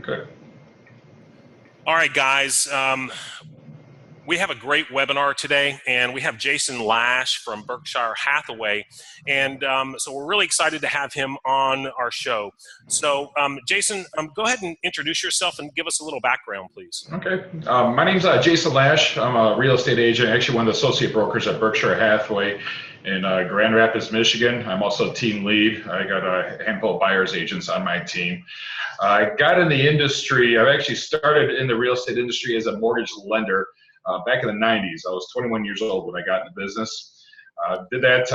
Okay. All right, guys. We have a great webinar today, and we have Jason Lash from Berkshire Hathaway. And so we're really excited to have him on our show. So Jason, go ahead and introduce yourself and give us a little background, please. Okay. My name's Jason Lash. I'm a real estate agent, actually one of the associate brokers at Berkshire Hathaway in Grand Rapids, Michigan. I'm also team lead. I got a handful of buyers agents on my team. I got in the industry. I've actually started in the real estate industry as a mortgage lender back in the 90s. I was 21 years old when I got into business. Did that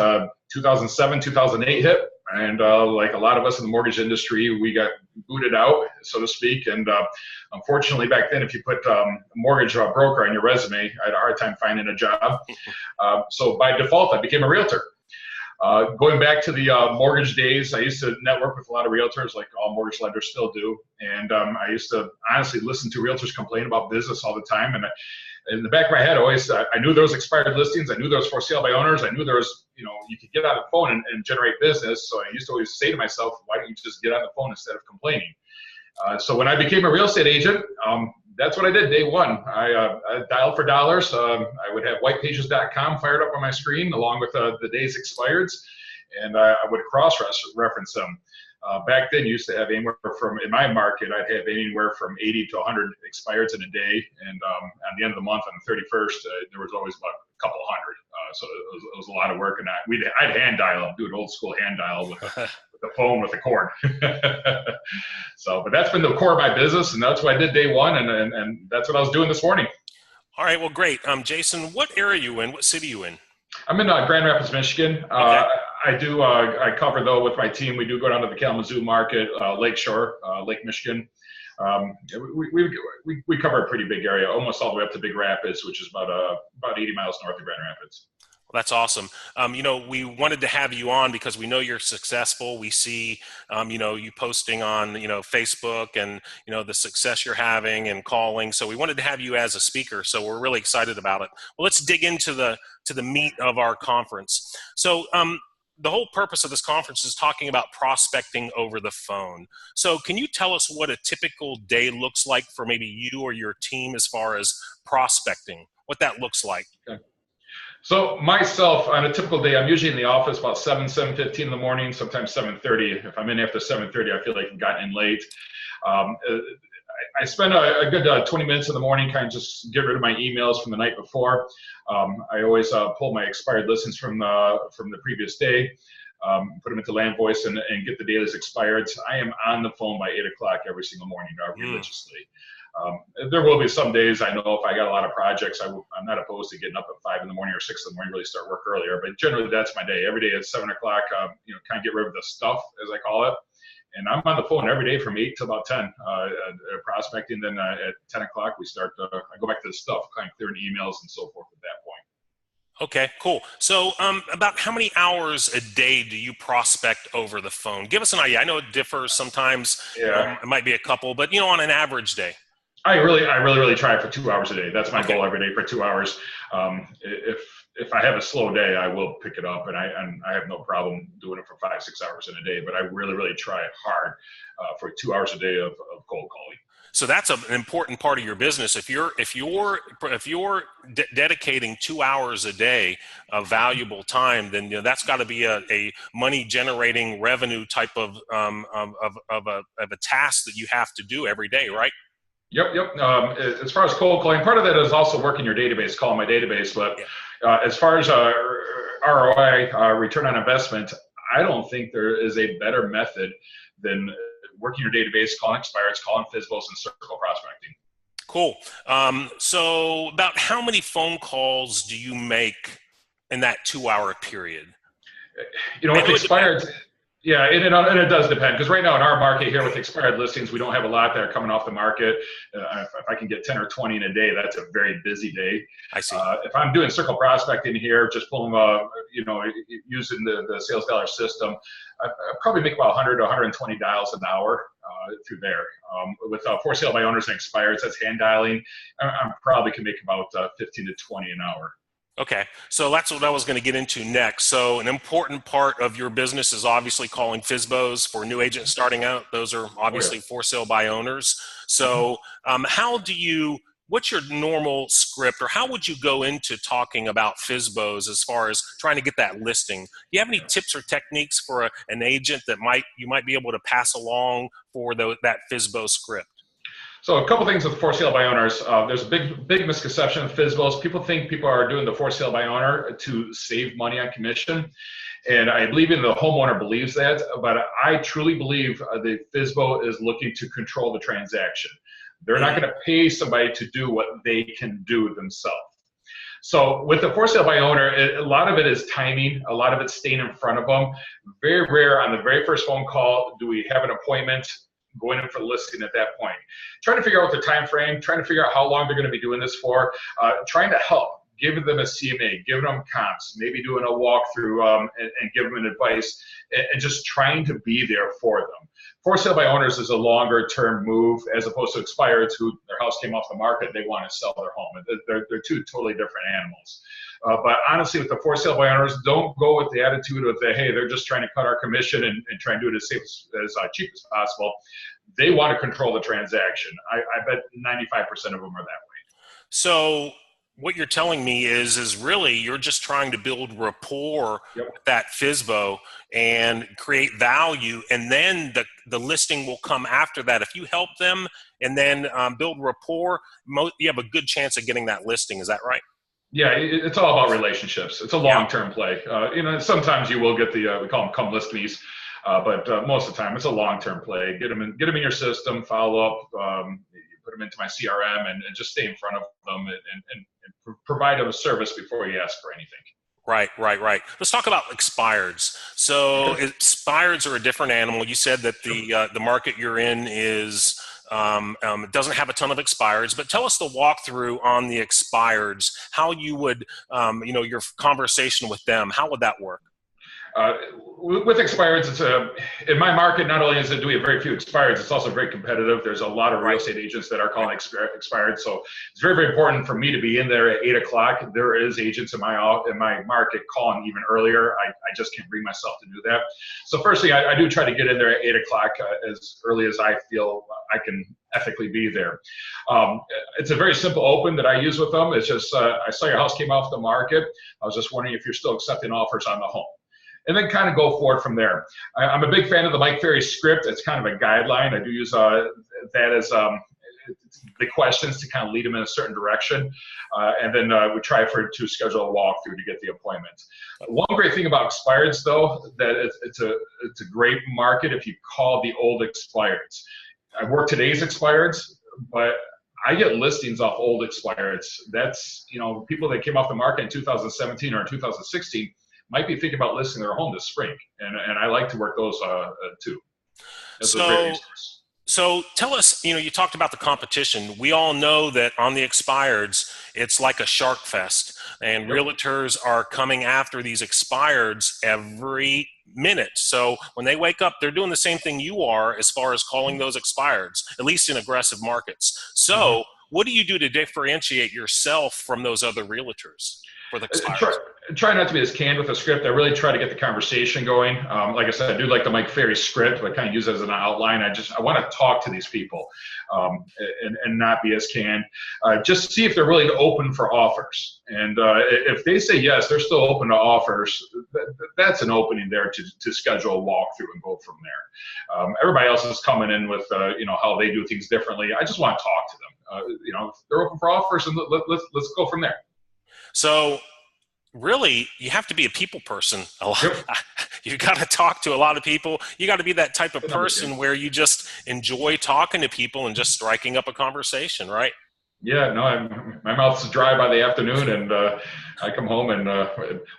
2007, 2008 hit. And like a lot of us in the mortgage industry, we got booted out, so to speak. And unfortunately, back then, if you put a mortgage broker on your resume, I had a hard time finding a job. So by default, I became a realtor. Going back to the mortgage days, I used to network with a lot of realtors, like all mortgage lenders still do. And I used to honestly listen to realtors complain about business all the time. And in the back of my head, always, I knew there was expired listings. I knew there was for sale by owners. I knew there was, you could get on the phone and generate business. So I used to always say to myself, why don't you just get on the phone instead of complaining? So when I became a real estate agent, that's what I did day one. I dialed for dollars. I would have whitepages.com fired up on my screen along with the day's expireds, and I would cross-reference them. Back then, you used to have anywhere from, in my market, I'd have anywhere from 80 to 100 expireds in a day, and at the end of the month, on the 31st, there was always about a couple hundred. So it was a lot of work, and I'd hand dial, do an old school hand dial with the phone with the cord. So, but that's been the core of my business, and that's what I did day one, and that's what I was doing this morning. All right, well, great. Jason, what area are you in? What city are you in? I'm in Grand Rapids, Michigan. Okay. I cover, though, with my team, we do go down to the Kalamazoo market, Lakeshore, Lake Michigan. We cover a pretty big area, almost all the way up to Big Rapids, which is about 80 miles north of Grand Rapids. Well, that's awesome. We wanted to have you on because we know you're successful. We see, you posting on, Facebook and, the success you're having and calling. So we wanted to have you as a speaker. So we're really excited about it. Well, let's dig into the meat of our conference. So, the whole purpose of this conference is talking about prospecting over the phone. So can you tell us what a typical day looks like for maybe you or your team as far as prospecting, what that looks like? Okay. So myself, on a typical day, I'm usually in the office about 7:15 in the morning, sometimes 7:30. If I'm in after 7:30, I feel like I've gotten in late. I spend a good 20 minutes in the morning, kind of just get rid of my emails from the night before. I always pull my expired listings from the previous day, put them into Land Voice and get the dailies expired. I am on the phone by 8 o'clock every single morning, religiously. There will be some days I know if I got a lot of projects, I'm not opposed to getting up at 5 in the morning or 6 in the morning, really start work earlier. But generally, that's my day. Every day at 7 o'clock, kind of get rid of the stuff, as I call it. And I'm on the phone every day from 8 to about 10, prospecting. Then at 10 o'clock, we start, I go back to the stuff, kind of clearing emails and so forth at that point. Okay, cool. So about how many hours a day do you prospect over the phone? Give us an idea. I know it differs sometimes. Yeah. It might be a couple, but, on an average day. I really try for 2 hours a day. That's my goal every day for 2 hours. If I have a slow day, I will pick it up, and I have no problem doing it for 5-6 hours in a day. But I really try hard for 2 hours a day of cold calling. So that's an important part of your business. If you're dedicating 2 hours a day of valuable time, then that's got to be a money generating revenue type of a task that you have to do every day, right? Yep. As far as cold calling, part of that is also working your database, calling my database. But as far as ROI, return on investment, I don't think there is a better method than working your database, calling expireds, calling FSBOs, and circle prospecting. Cool. So about how many phone calls do you make in that 2 hour period? With expired. Yeah, and it does depend, because right now in our market here with expired listings, we don't have a lot that are coming off the market. If I can get 10 or 20 in a day, that's a very busy day. I see. If I'm doing circle prospecting here, just pulling, using the sales dollar system, I probably make about 100 to 120 dials an hour through there. With for sale by owners and expireds, that's hand dialing. I probably can make about 15 to 20 an hour. Okay, so that's what I was going to get into next. So an important part of your business is obviously calling FSBOs for new agents starting out. Those are Oh, yeah. obviously for sale by owners. Mhm. So what's your normal script, or how would you go into talking about FSBOs as far as trying to get that listing? Do you have any tips or techniques for an agent that you might be able to pass along for that FSBO script? So a couple things with for sale by owners. There's a big misconception of FSBOs. People think people are doing the for sale by owner to save money on commission. And I believe in the homeowner believes that, but I truly believe the FSBO is looking to control the transaction. They're not going to pay somebody to do what they can do themselves. So with the for sale by owner, a lot of it is timing. A lot of it's staying in front of them. Very rare on the very first phone call do we have an appointment going in for the listing at that point. Trying to figure out the time frame, trying to figure out how long they're going to be doing this for, trying to help, giving them a CMA, giving them comps, maybe doing a walkthrough and giving them advice, and just trying to be there for them. For sale by owners is a longer term move as opposed to expireds who their house came off the market, they want to sell their home. They're two totally different animals. But honestly, with the for sale by owners, don't go with the attitude of hey, they're just trying to cut our commission and try and do it as safe as cheap as possible. They want to control the transaction. I bet 95% of them are that way. So what you're telling me is really you're just trying to build rapport Yep. with that FSBO and create value, and then the listing will come after that. If you help them and then build rapport, you have a good chance of getting that listing. Is that right? Yeah, it's all about relationships. It's a long-term play. Sometimes you will get we call them come list me's, but most of the time it's a long-term play. Get them in your system, follow up, put them into my CRM, and just stay in front of them and provide them a service before you ask for anything. Right. Let's talk about expireds. So expireds are a different animal. You said that the market you're in is it doesn't have a ton of expireds, but tell us the walkthrough on the expireds, how you would, your conversation with them, how would that work? With expireds, in my market, not only do we have very few expireds, it's also very competitive. There's a lot of real estate agents that are calling expired. So it's very, very important for me to be in there at 8 o'clock. There is agents in my market calling even earlier. I just can't bring myself to do that. So first thing, I do try to get in there at 8 o'clock as early as I feel I can ethically be there. It's a very simple open that I use with them. It's just, I saw your house came off the market. I was just wondering if you're still accepting offers on the home. And then kind of go forward from there. I'm a big fan of the Mike Ferry script. It's kind of a guideline. I do use that as the questions to kind of lead them in a certain direction. And then we try to schedule a walkthrough to get the appointment. One great thing about expireds, though, that it's a great market if you call the old expireds. I work today's expireds, but I get listings off old expireds. That's, people that came off the market in 2017 or 2016 might be thinking about listing their home this spring, and I like to work those too. So tell us, you talked about the competition. We all know that on the expireds, it's like a shark fest, and realtors are coming after these expireds every minute. So when they wake up, they're doing the same thing you are as far as calling those expireds, at least in aggressive markets. So what do you do to differentiate yourself from those other realtors for the expireds? Try not to be as canned with the script. I really try to get the conversation going. Like I said, I do like the Mike Ferry script, but kind of use it as an outline. I want to talk to these people and not be as canned. Just see if they're really open for offers. And if they say yes, they're still open to offers, that's an opening there to schedule a walkthrough and go from there. Everybody else is coming in with how they do things differently. I just want to talk to them. If they're open for offers, and let's go from there. So really, you have to be a people person. You got to talk to a lot of people. You got to be that type of person where you just enjoy talking to people and just striking up a conversation, right? Yeah, no, my mouth's dry by the afternoon, and I come home and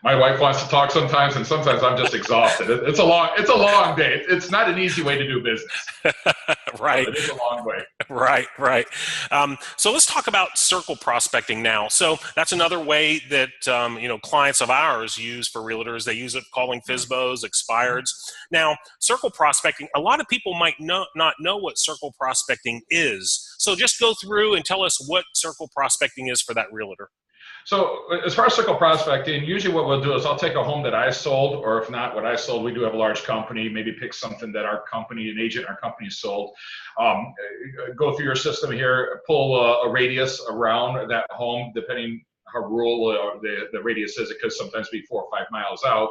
my wife wants to talk sometimes, and sometimes I'm just exhausted. It's a long day. It's not an easy way to do business. Right. It is a long way. Right. So let's talk about circle prospecting now. So that's another way that clients of ours use for realtors. They use it calling FSBOs, expireds. Now, circle prospecting. A lot of people might not know what circle prospecting is. So just go through and tell us what circle prospecting is for that realtor. So as far as circle prospecting, usually what we'll do is I'll take a home that I sold, or if not what I sold, we do have a large company, maybe pick something that our company, an agent in our company sold. Go through your system here, pull a radius around that home, depending how rural the radius is. It could sometimes be 4 or 5 miles out.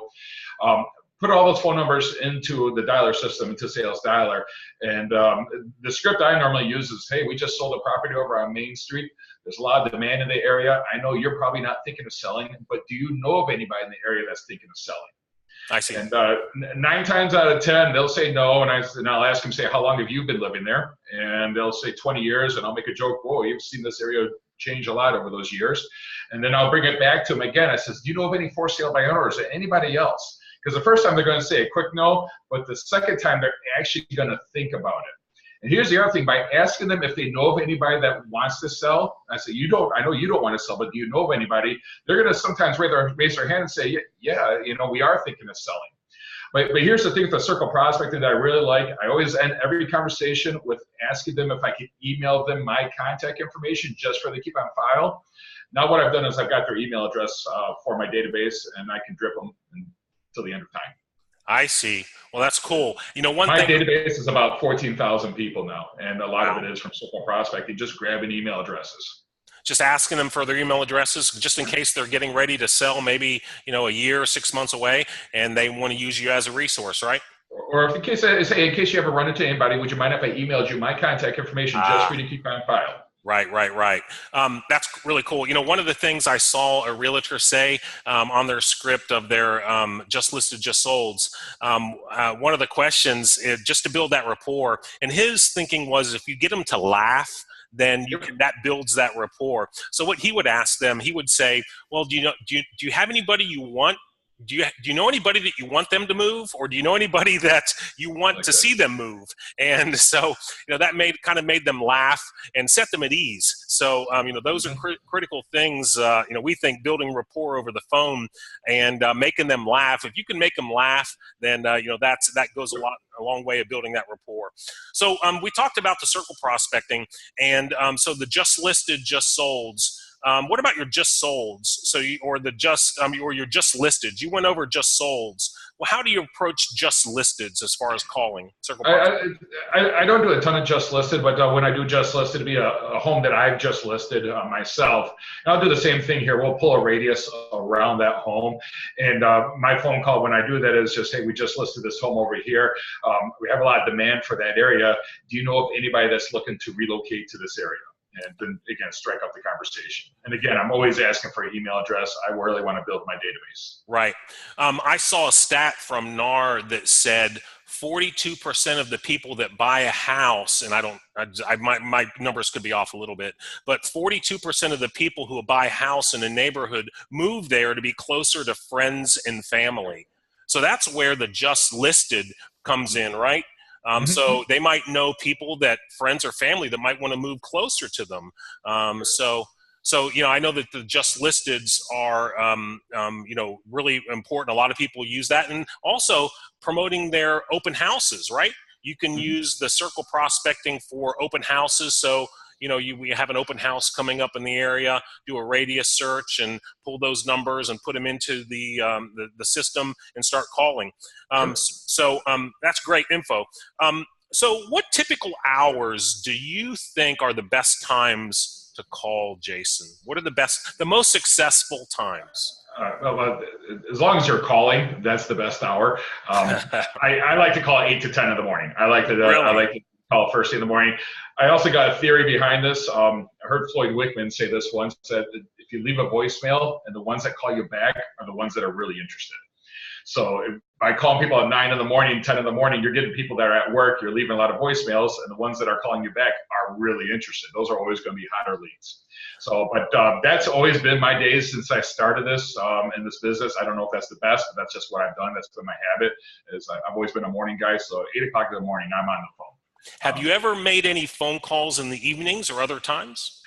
Put all those phone numbers into the dialer system, into Sales Dialer. And the script I normally use is, hey, we just sold a property over on Main Street. There's a lot of demand in the area. I know you're probably not thinking of selling, but do you know of anybody in the area that's thinking of selling? I see. And 9 times out of 10, they'll say no. And I'll ask them, say, how long have you been living there? And they'll say 20 years. And I'll make a joke, whoa, you've seen this area change a lot over those years. And then I'll bring it back to them again. I says, do you know of any for sale by owners or anybody else? Because the first time they're going to say a quick no, but the second time they're actually going to think about it. And here's the other thing, by asking them if they know of anybody that wants to sell, I say, I know you don't want to sell, but do you know of anybody? They're going to sometimes raise their hand and say, yeah, we are thinking of selling. But here's the thing with the circle prospecting that I really like. I always end every conversation with asking them if I can email them my contact information just for they keep on file. Now what I've done is I've got their email address for my database, and I can drip them until the end of time. I see. Well, that's cool. My database is about 14,000 people now, and a lot of it is from circle prospecting, just grabbing email addresses. Just asking them for their email addresses, just in case they're getting ready to sell, maybe, a year or 6 months away, and they want to use you as a resource, right? Or if in case you ever run into anybody, would you mind if I emailed you my contact information just for you to keep on file? Right. That's really cool. One of the things I saw a realtor say on their script of their just listed, just solds, one of the questions is just to build that rapport. And his thinking was, if you get them to laugh, then that builds that rapport. So what he would ask them, he would say, well, do you have anybody you want? Do you know anybody that you want them to move, or do you know anybody that you want to see them move? And so, that made them laugh and set them at ease. So, those are critical things. We think building rapport over the phone and making them laugh. If you can make them laugh, then that goes a long way of building that rapport. So, we talked about the circle prospecting, and so the just listed, just solds. What about your just solds? Or your just listed? You went over just solds. Well, how do you approach just listeds as far as calling? I don't do a ton of just listed, but when I do just listed, it'd be a home that I've just listed myself. And I'll do the same thing here. We'll pull a radius around that home. And my phone call when I do that is just, hey, we just listed this home over here. We have a lot of demand for that area. Do you know of anybody that's looking to relocate to this area? And then, again, strike up the conversation. And again, I'm always asking for an email address. I really want to build my database. Right. I saw a stat from NAR that said 42% of the people that buy a house, and my numbers could be off a little bit, but 42% of the people who buy a house in a neighborhood move there to be closer to friends and family. So that's where the just listed comes in, right? So they might know people friends or family that might want to move closer to them. So I know that the just listeds are, really important. A lot of people use that, and also promoting their open houses, right? You can use the circle prospecting for open houses. So, we have an open house coming up in the area, do a radius search and pull those numbers and put them into the system and start calling. So that's great info. So what typical hours do you think are the best times to call, Jason? What are the most successful times? As long as you're calling, that's the best hour. I like to call 8 to 10 in the morning. I like to call first thing in the morning. I also got a theory behind this. I heard Floyd Wickman say this once, said if you leave a voicemail, and the ones that call you back are the ones that are really interested. So by calling people at 9 in the morning, 10 in the morning, you're getting people that are at work, you're leaving a lot of voicemails, and the ones that are calling you back are really interested. Those are always going to be hotter leads. So, but that's always been my days since I started this in this business. I don't know if that's the best, but that's just what I've done. That's been my habit. I've always been a morning guy. So 8 o'clock in the morning, I'm on the phone. Have you ever made any phone calls in the evenings or other times?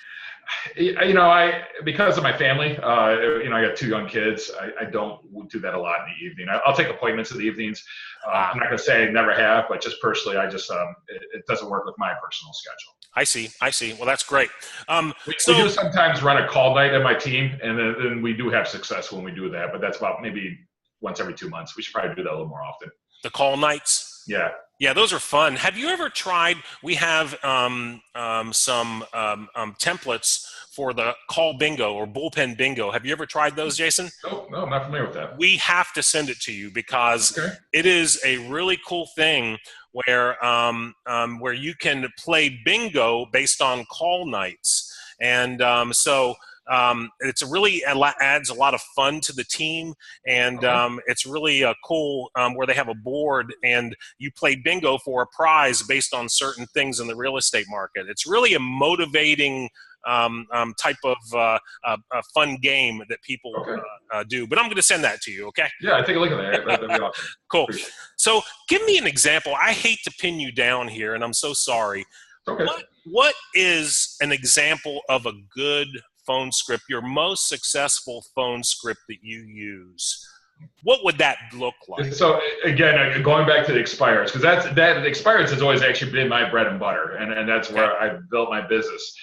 Because of my family, I got two young kids. I don't do that a lot in the evening. I'll take appointments in the evenings. I'm not going to say I never have, but just personally, it doesn't work with my personal schedule. I see. Well, that's great. We do sometimes run a call night at my team, and then we do have success when we do that, but that's about maybe once every 2 months. We should probably do that a little more often. The call nights? Yeah. Yeah, those are fun. Have you ever tried, we have some templates for the call bingo or bullpen bingo. Have you ever tried those, Jason? No, I'm not familiar with that. We have to send it to you because it is a really cool thing where you can play bingo based on call nights. And it's really adds a lot of fun to the team, and it's really cool where they have a board and you play bingo for a prize based on certain things in the real estate market. It's really a motivating type of a fun game that people do. But I'm going to send that to you, okay? Yeah, take a look at that. That'd be awesome. Cool. So give me an example. I hate to pin you down here, and I'm so sorry. Okay. What is an example of a good phone script, your most successful phone script that you use? What would that look like? So again, going back to the expires, because that expires has always actually been my bread and butter, and that's where I built my business.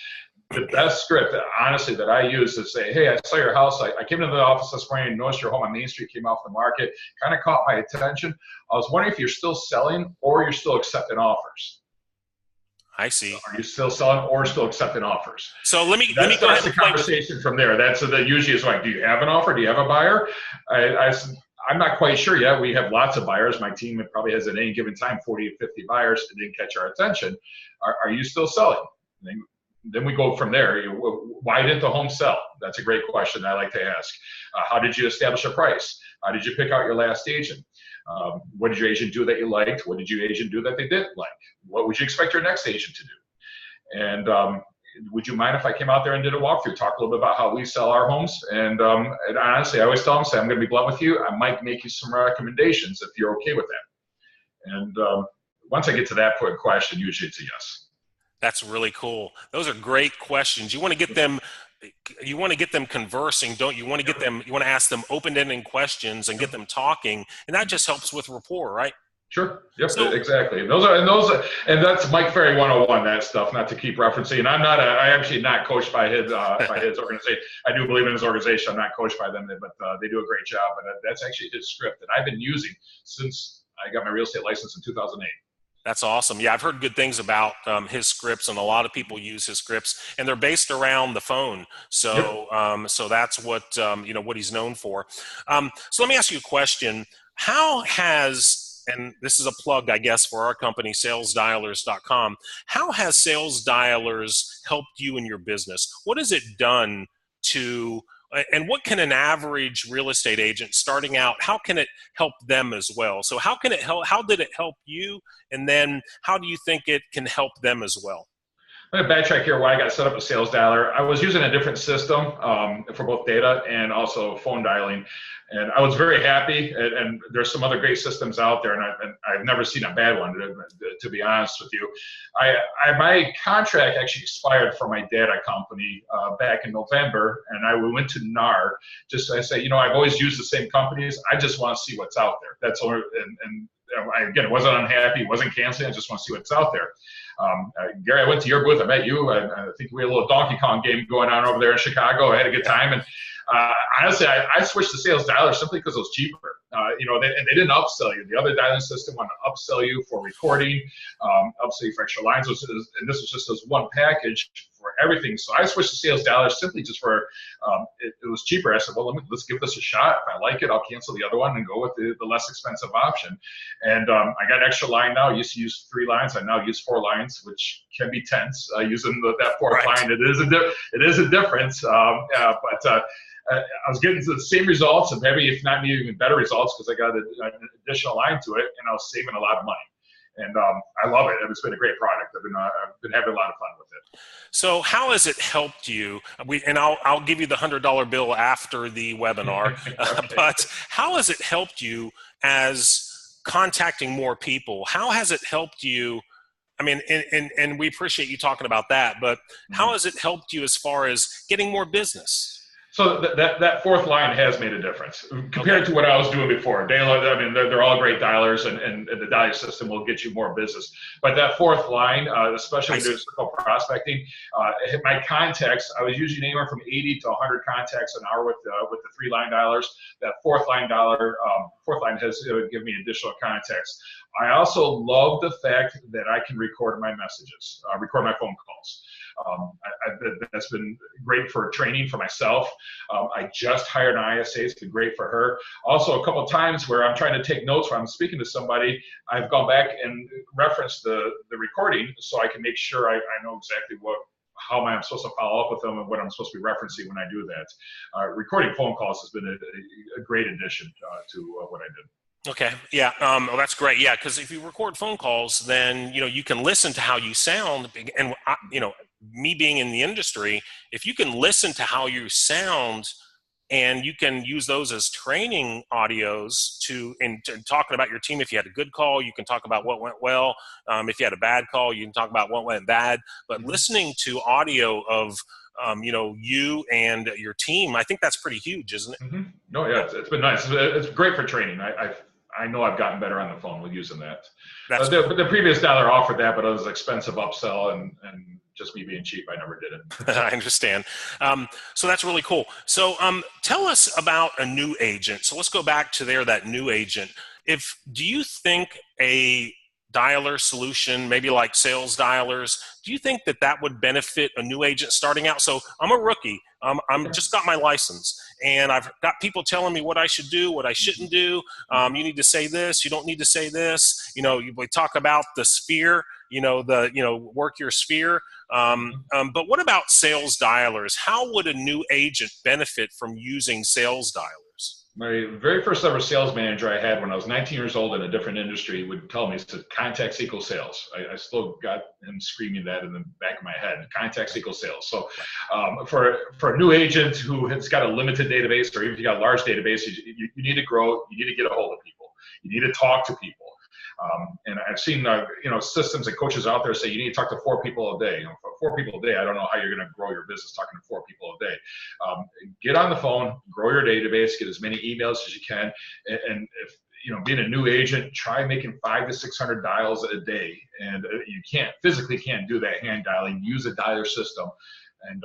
The best script, honestly, that I use is say, hey, I saw your house. I came into the office this morning and noticed your home on Main Street came off the market. Kind of caught my attention. I was wondering if you're still selling or you're still accepting offers. I see. Are you still selling or still accepting offers? So let me start the conversation from there. That usually is like, do you have an offer? Do you have a buyer? I'm not quite sure yet. We have lots of buyers. My team probably has at any given time 40 to 50 buyers that didn't catch our attention. Are you still selling? Then we go from there. Why didn't the home sell? That's a great question I like to ask. How did you establish a price? How did you pick out your last agent? What did your agent do that you liked? What did your agent do that they didn't like? What would you expect your next agent to do? And would you mind if I came out there and did a walkthrough, talk a little bit about how we sell our homes? And honestly, I always tell them, I'm going to be blunt with you. I might make you some recommendations if you're okay with that. And once I get to that point question, usually it's a yes. That's really cool. Those are great questions. You want to get them conversing, don't you? You want to ask them open-ended questions and get them talking, and that just helps with rapport, right? Sure. Yep. Exactly. And that's Mike Ferry 101. That stuff. Not to keep referencing. I'm actually not coached by his organization. I do believe in his organization. I'm not coached by them, but they do a great job. And that's actually his script that I've been using since I got my real estate license in 2008. That's awesome. Yeah, I've heard good things about his scripts, and a lot of people use his scripts, and they're based around the phone. So, so that's what what he's known for. So let me ask you a question. How has, and this is a plug, I guess, for our company, salesdialers.com. How has Sales Dialers helped you in your business? What has it done to? And what can an average real estate agent starting out, how can it help them as well? So how can it help? How did it help you? And then how do you think it can help them as well? I'm going to backtrack here why I got set up a Sales Dialer. I was using a different system for both data and also phone dialing. And I was very happy, and there's some other great systems out there, and I've never seen a bad one, to be honest with you. My contract actually expired for my data company back in November, and I went to NAR. I say, I've always used the same companies. I just want to see what's out there. That's all. And again, wasn't unhappy, wasn't canceling. I just want to see what's out there. Gary, I went to your booth. I met you. I think we had a little Donkey Kong game going on over there in Chicago. I had a good time. And honestly, I switched to Sales Dialer simply because it was cheaper. They didn't upsell you. The other dialing system wanted to upsell you for recording, upsell you for extra lines. And this was just this one package for everything. So I switched to Sales Dialer simply just for it was cheaper. I said, well, let's give this a shot. If I like it, I'll cancel the other one and go with the less expensive option. And I got an extra line now. I used to use 3 lines. I now use 4 lines, which can be tense using that 4th line. It is a difference. I was getting the same results, and maybe if not even better results, because I got an additional line to it, and I was saving a lot of money. And I love it. It's been a great product. I've been having a lot of fun with it. So how has it helped you? I'll give you the $100 bill after the webinar. But how has it helped you as contacting more people? How has it helped you I mean, and we appreciate you talking about that, but how has it helped you as far as getting more business? So that fourth line has made a difference compared to what I was doing before. I mean, they're all great dialers, and the dialer system will get you more business. But that fourth line, especially when doing circle prospecting, my contacts, I was usually anywhere from 80 to 100 contacts an hour with the three line dialers. That fourth line has given me additional contacts. I also love the fact that I can record my messages, record my phone calls. That's been great for training for myself. I just hired an ISA. It's been great for her. Also, a couple of times where I'm trying to take notes when I'm speaking to somebody, I've gone back and referenced the recording so I can make sure I know exactly how I'm supposed to follow up with them and what I'm supposed to be referencing when I do that. Recording phone calls has been a great addition to what I did. Okay. Yeah. Well, that's great. Yeah. Because if you record phone calls, then, you can listen to how you sound. And, me being in the industry, if you can listen to how you sound and you can use those as training audios to talking about your team. If you had a good call, you can talk about what went well. If you had a bad call, you can talk about what went bad. But listening to audio of you and your team, I think that's pretty huge, isn't it? Mm-hmm. No, yeah, it's been nice. It's great for training. I know I've gotten better on the phone with using that. The previous dialer offered that, but it was an expensive upsell, and just me being cheap, I never did it. I understand. So that's really cool. So tell us about a new agent. So let's go back to that new agent. Do you think a dialer solution, maybe like sales dialers, do you think that would benefit a new agent starting out? So I'm a rookie. I'm just got my license, and I've got people telling me what I should do, what I shouldn't do. You need to say this. You don't need to say this. We talk about the sphere. Work your sphere. But what about sales dialers? How would a new agent benefit from using sales dialers? My very first ever sales manager I had when I was 19 years old in a different industry would tell me, contacts equal sales. I still got him screaming that in the back of my head, contacts equal sales. So for a new agent who has got a limited database, or even if you got a large database, you need to grow, you need to get a hold of people. You need to talk to people. And I've seen systems and coaches out there say you need to talk to 4 people a day. For 4 people a day, I don't know how you're going to grow your business talking to 4 people a day. Get on the phone, grow your database, get as many emails as you can, and if being a new agent, try making 500 to 600 dials a day. And you physically can't do that hand dialing. Use a dialer system. And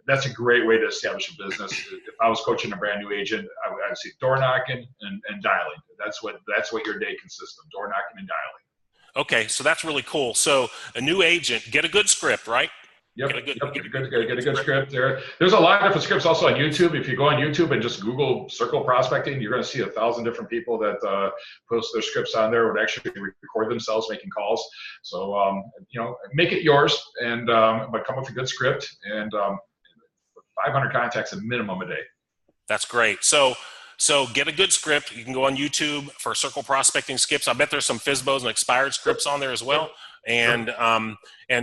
that's a great way to establish a business. If I was coaching a brand new agent, I would say door knocking and dialing. That's what your day consists of: door knocking and dialing. Okay, so that's really cool. So a new agent, get a good script, right? Yep. Get a good script there. There's a lot of different scripts also on YouTube. If you go on YouTube and just Google circle prospecting, you're going to see 1,000 different people that post their scripts on there, would actually record themselves making calls. So, make it yours, and but come up with a good script, and 500 contacts a minimum a day. That's great. So get a good script. You can go on YouTube for circle prospecting scripts. I bet there's some FSBOs and expired scripts on there as well. And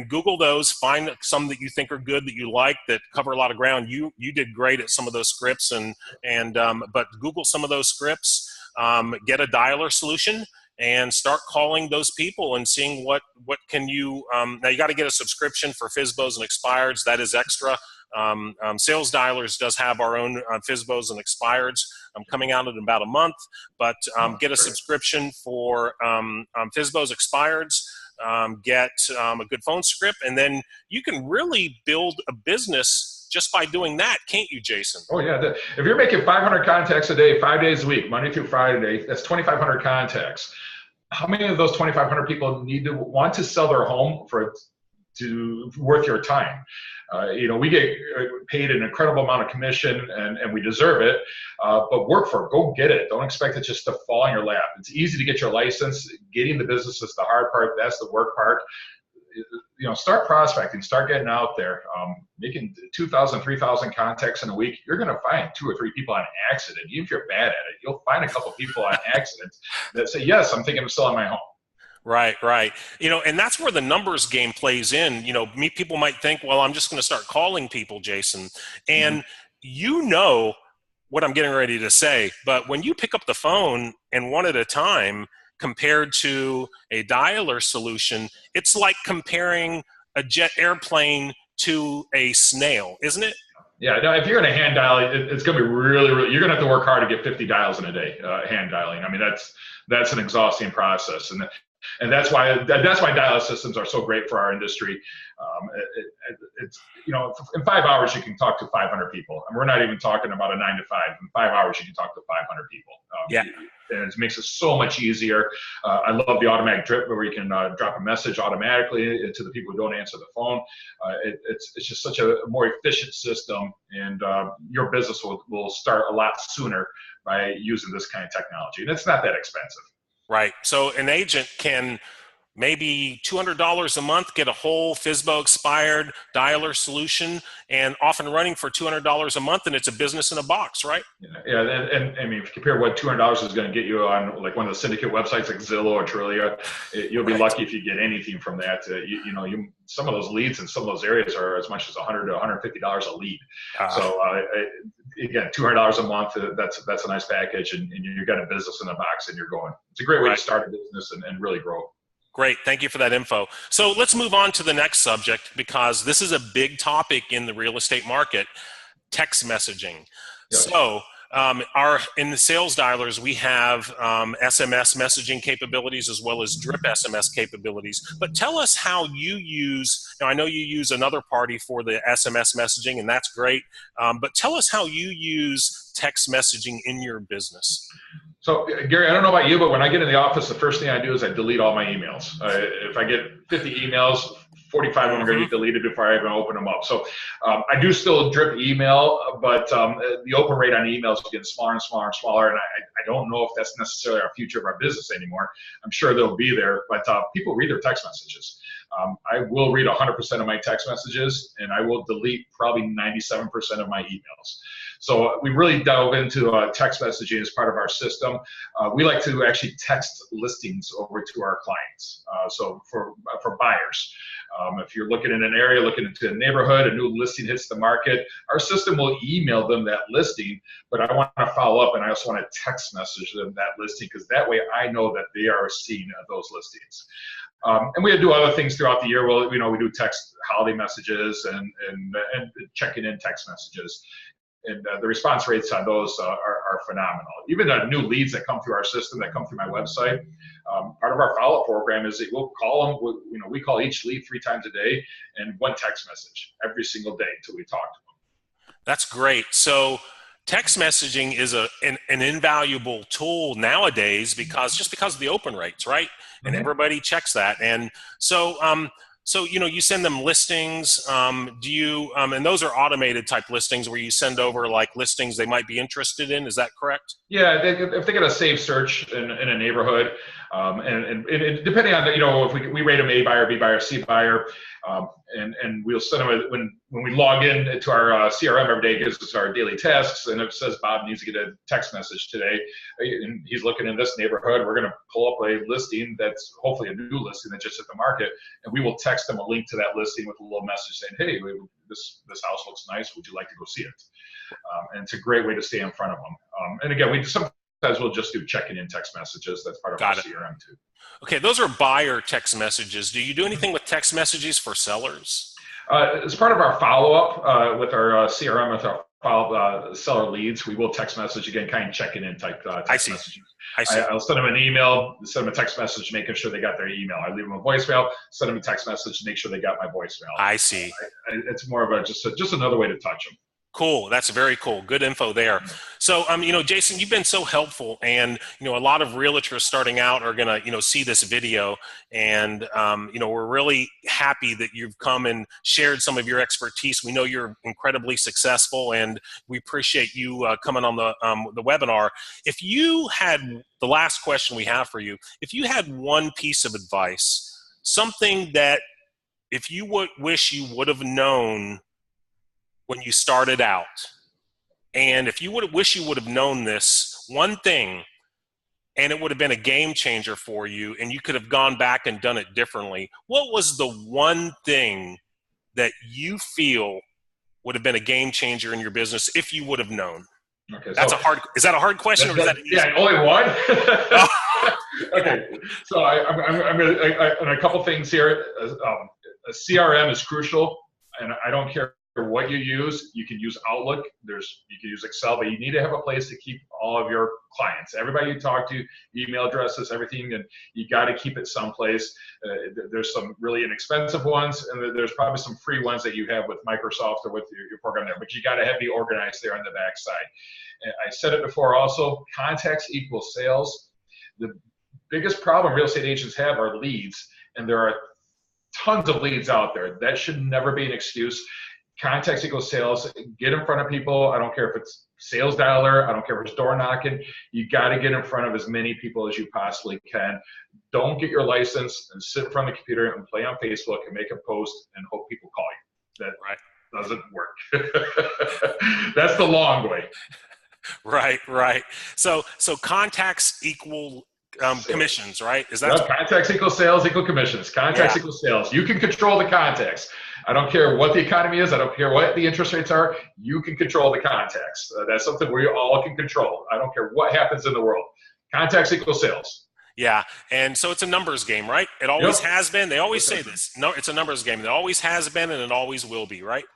Google those, find some that you think are good, that you like, that cover a lot of ground. You did great at some of those scripts, but Google some of those scripts, get a dialer solution, and start calling those people and seeing what can you. Now you got to get a subscription for FSBOs and expireds. That is extra. Sales Dialers does have our own FSBOs and expireds coming out in about a month, but get a subscription for FSBOs, expireds. Get a good phone script, and then you can really build a business just by doing that, can't you, Jason? Oh yeah, if you're making 500 contacts a day, 5 days a week, Monday through Friday, that's 2,500 contacts. How many of those 2,500 people want to sell their home to worth your time? We get paid an incredible amount of commission, and we deserve it, but work for it. Go get it. Don't expect it just to fall in your lap. It's easy to get your license. Getting the business is the hard part. That's the work part. Start prospecting, start getting out there, making 2,000, 3,000 contacts in a week. You're going to find 2 or 3 people on accident. Even if you're bad at it, you'll find a couple people on accident that say, yes, I'm thinking of selling my home. Right. And that's where the numbers game plays in. People might think, well, I'm just going to start calling people, Jason. And what I'm getting ready to say, but when you pick up the phone and one at a time, compared to a dialer solution, it's like comparing a jet airplane to a snail, isn't it? Yeah, no, if you're going to hand dial, it's going to be really, really, you're going to have to work hard to get 50 dials in a day, hand dialing. I mean, that's an exhausting process. And that's why dial systems are so great for our industry. It's, in 5 hours you can talk to 500 people, and we're not even talking about a 9 to 5. In 5 hours you can talk to 500 people. Yeah. And it makes it so much easier. I love the automatic drip where you can drop a message automatically to the people who don't answer the phone. It's just such a more efficient system, and your business will start a lot sooner by using this kind of technology. And it's not that expensive. Right. So an agent can maybe $200 a month get a whole FSBO expired dialer solution and off and running for $200 a month, and it's a business in a box, right? Yeah, and I mean, if you compare what $200 is going to get you on like one of the syndicate websites like Zillow or Trillia, you'll be lucky if you get anything from that. Some of those leads in some of those areas are as much as $100 to $150 a lead. So again, $200 a month, that's a nice package, and you've got a business in a box, and you're going. It's a great way to start a business and really grow. Great. Thank you for that info. So let's move on to the next subject, because this is a big topic in the real estate market, text messaging. Yes. So in the sales dialers, we have SMS messaging capabilities as well as drip SMS capabilities. But tell us how you use, now I know you use another party for the SMS messaging, and that's great. But tell us how you use text messaging in your business. So, Gary, I don't know about you, but when I get in the office, the first thing I do is I delete all my emails. If I get 50 emails, 45 of them are going to be deleted before I even open them up. So I do still drip email, but the open rate on emails is getting smaller and smaller and smaller, and I don't know if that's necessarily our future of our business anymore. I'm sure they'll be there, but people read their text messages. I will read 100% of my text messages, and I will delete probably 97% of my emails. So we really delve into text messaging as part of our system. We like to actually text listings over to our clients. So for buyers, if you're looking in an area, looking into a neighborhood, a new listing hits the market, our system will email them that listing, but I want to follow up, and I also want to text message them that listing, because that way I know that they are seeing those listings. And we do other things throughout the year. Well, we do text holiday messages and checking in text messages. And the response rates on those are phenomenal. Even the new leads that come through our system, that come through my website, part of our follow-up program is that we'll call them. We call each lead 3 times a day, and 1 text message every single day until we talk to them. That's great. So text messaging is an invaluable tool nowadays because of the open rates, right? And everybody checks that. And so, you send them listings. Do you, and those are automated type listings where you send over like listings they might be interested in. Is that correct? Yeah, if they get a saved search in a neighborhood, and depending on if we rate them A buyer, B buyer, C buyer, and we'll send them when we log in to our CRM every day, it gives us our daily tasks, and it says Bob needs to get a text message today, and he's looking in this neighborhood. We're going to pull up a listing that's hopefully a new listing that just hit the market, and we will text them a link to that listing with a little message saying, hey, this house looks nice. Would you like to go see it? And it's a great way to stay in front of them. And again, sometimes we'll just do checking in text messages. That's part of our CRM too. Okay, those are buyer text messages. Do you do anything with text messages for sellers? As part of our follow-up with our CRM, with our follow-up seller leads, we will text message again, kind of checking in type text messages. I'll send them an email, send them a text message, making sure they got their email. I leave them a voicemail, send them a text message, make sure they got my voicemail. I see. It's more of just another way to touch them. Cool. That's very cool. Good info there. So, Jason, you've been so helpful, and, a lot of realtors starting out are going to, see this video, and, we're really happy that you've come and shared some of your expertise. We know you're incredibly successful, and we appreciate you coming on the webinar. If you had, the last question we have for you, if you had one piece of advice, something that if you wish you would have known when you started out, and if you wish you would have known this one thing, and it would have been a game changer for you, and you could have gone back and done it differently, what was the one thing that you feel would have been a game changer in your business if you would have known? Okay, That's so a hard. Is that a hard question, or is that an easy? yeah, only one. Oh, Okay, so I'm going to and a couple things here. A CRM is crucial, and I don't care what you use. You can use Outlook. You can use Excel, but you need to have a place to keep all of your clients, everybody you talk to, email addresses, everything, and you got to keep it someplace. There's some really inexpensive ones, and there's probably some free ones that you have with Microsoft or with your program there, but you got to be organized there on the backside. And I said it before also, contacts equal sales. The biggest problem real estate agents have are leads, and there are tons of leads out there. That should never be an excuse. Contacts equals sales. Get in front of people. I don't care if it's sales dialer. I don't care if it's door knocking. You got to get in front of as many people as you possibly can. Don't get your license and sit in front of the computer and play on Facebook and make a post and hope people call you. That doesn't work. That's the long way. Right. So contacts equal commissions, right? Is that contacts equal sales equal commissions? Contacts equal sales. You can control the contacts. I don't care what the economy is. I don't care what the interest rates are. You can control the contacts. That's something we all can control. I don't care what happens in the world. Contacts equal sales. Yeah, and so it's a numbers game, right? It always has been. They always say this. No, it's a numbers game. It always has been, and it always will be, right?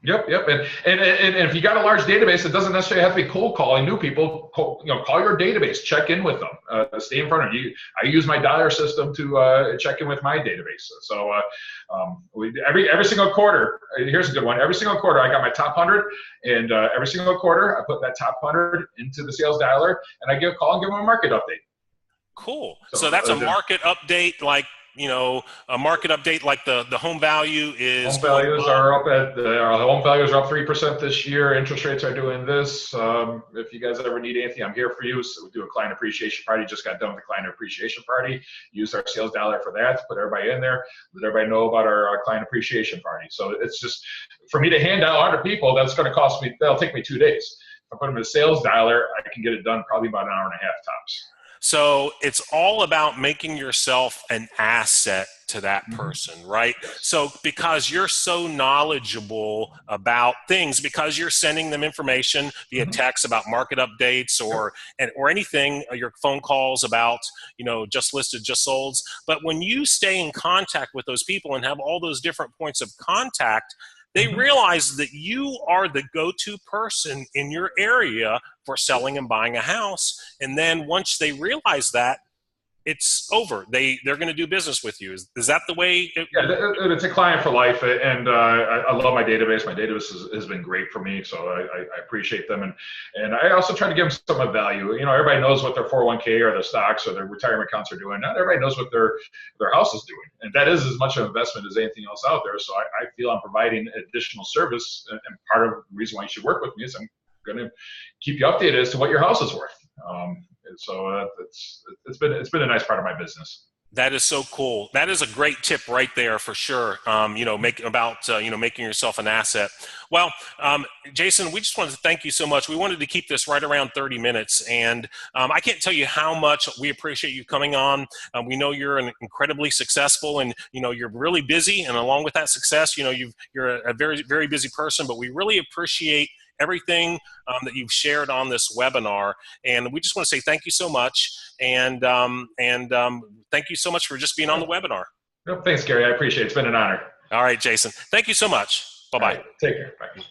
Yep. And if you got a large database, it doesn't necessarily have to be cold calling new people. Call your database, check in with them, stay in front of you. I use my dialer system to check in with my database. So every single quarter, here's a good one. Every single quarter, I got my top 100, and every single quarter, I put that top 100 into the sales dialer, and I give a call and give them a market update. Cool. So that's a market update, like, a market update like the home value is. Home values are up our home values are up 3% this year. Interest rates are doing this. If you guys ever need anything, I'm here for you. So we do a client appreciation party. Just got done with the client appreciation party. Use our sales dialer for that. Put everybody in there. Let everybody know about our client appreciation party. So it's just, for me to hand out 100 people, that'll take me 2 days. If I put them in a sales dialer, I can get it done probably about an hour and a half tops. So it's all about making yourself an asset to that person, right? So because you're so knowledgeable about things, because you're sending them information via text about market updates or anything, your phone calls about, just listed, just sold. But when you stay in contact with those people and have all those different points of contact, they realize that you are the go-to person in your area for selling and buying a house. And then once they realize that, it's over. They're going to do business with you. Is that the way? It's a client for life, and I love my database. My database has been great for me, so I appreciate them, and I also try to give them some value. Everybody knows what their 401k or their stocks or their retirement accounts are doing. Not everybody knows what their house is doing, and that is as much an investment as anything else out there. So I feel I'm providing additional service, and part of the reason why you should work with me is I'm going to keep you updated as to what your house is worth. So it's been a nice part of my business. That is so cool. That is a great tip right there for sure. Making yourself an asset. Well, Jason, we just wanted to thank you so much. We wanted to keep this right around 30 minutes, and I can't tell you how much we appreciate you coming on. We know you're incredibly successful, and you're really busy. And along with that success, you're a very, very busy person. But we really appreciate everything that you've shared on this webinar, and we just want to say thank you so much, and thank you so much for just being on the webinar. Thanks, Gary. I appreciate it. It's been an honor. All right, Jason. Thank you so much. Bye-bye. Right, take care. Bye.